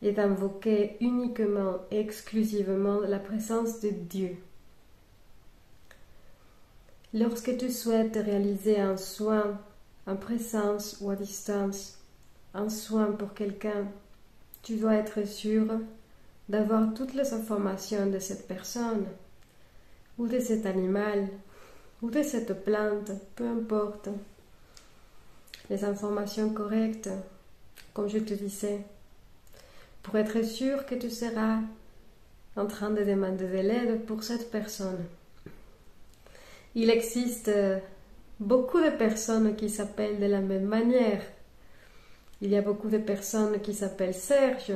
et d'invoquer uniquement et exclusivement la présence de Dieu. Lorsque tu souhaites réaliser un soin en présence ou à distance, un soin pour quelqu'un, tu dois être sûr d'avoir toutes les informations de cette personne, ou de cet animal, ou de cette plante, peu importe. Les informations correctes, comme je te disais, pour être sûr que tu seras en train de demander de l'aide pour cette personne. Il existe beaucoup de personnes qui s'appellent de la même manière. Il y a beaucoup de personnes qui s'appellent Serge.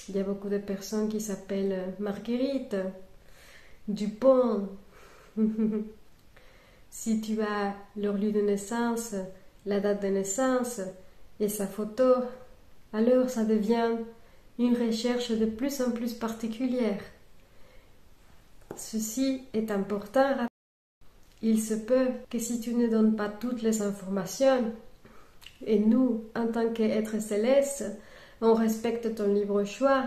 Il y a beaucoup de personnes qui s'appellent Marguerite, Dupont. Si tu as leur lieu de naissance, la date de naissance et sa photo, alors ça devient une recherche de plus en plus particulière. Ceci est important. Il se peut que si tu ne donnes pas toutes les informations, et nous, en tant qu'êtres célestes, on respecte ton libre choix,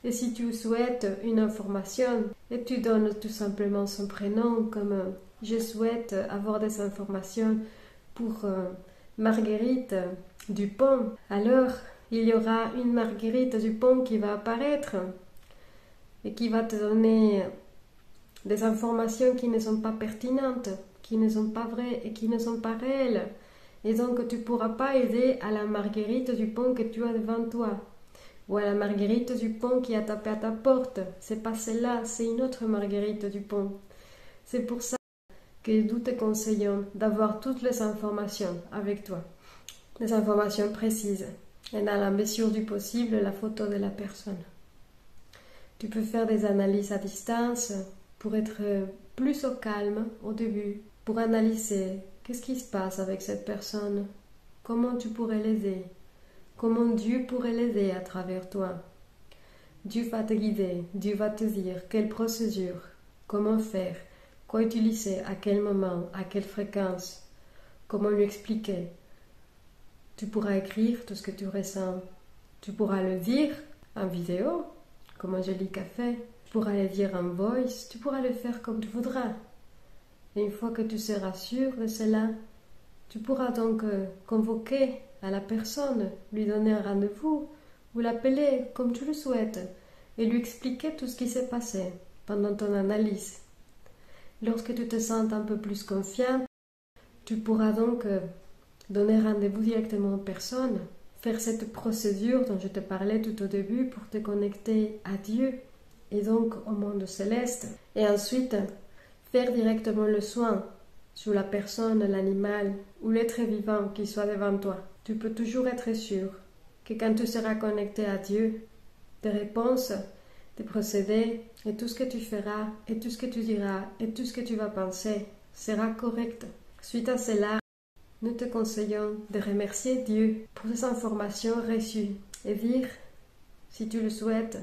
et si tu souhaites une information et tu donnes tout simplement son prénom comme je souhaite avoir des informations pour Marguerite Dupont, alors il y aura une Marguerite Dupont qui va apparaître et qui va te donner des informations qui ne sont pas pertinentes, qui ne sont pas vraies et qui ne sont pas réelles. Et donc tu ne pourras pas aider à la Marguerite Dupont que tu as devant toi, ou à la Marguerite Dupont qui a tapé à ta porte. C'est pas celle-là, c'est une autre Marguerite Dupont. C'est pour ça que nous te conseillons d'avoir toutes les informations avec toi, des informations précises, et dans la mesure du possible, la photo de la personne. Tu peux faire des analyses à distance pour être plus au calme au début, pour analyser qu'est-ce qui se passe avec cette personne, comment tu pourrais l'aider, comment Dieu pourrait l'aider à travers toi. Dieu va te guider, Dieu va te dire quelle procédure, comment faire, quoi utiliser, à quel moment, à quelle fréquence, comment lui expliquer. Tu pourras écrire tout ce que tu ressens, tu pourras le dire en vidéo, comme Angélique a fait, tu pourras le dire en voice, tu pourras le faire comme tu voudras. Et une fois que tu seras sûr de cela, tu pourras donc convoquer à la personne, lui donner un rendez-vous, ou l'appeler comme tu le souhaites, et lui expliquer tout ce qui s'est passé pendant ton analyse. Lorsque tu te sens un peu plus confiant, tu pourras donc donner rendez-vous directement aux personnes, faire cette procédure dont je te parlais tout au début pour te connecter à Dieu et donc au monde céleste, et ensuite faire directement le soin sur la personne, l'animal ou l'être vivant qui soit devant toi. Tu peux toujours être sûr que quand tu seras connecté à Dieu, tes réponses, tes procédés et tout ce que tu feras et tout ce que tu diras et tout ce que tu vas penser sera correct. Suite à cela, nous te conseillons de remercier Dieu pour ces informations reçues et dire, si tu le souhaites,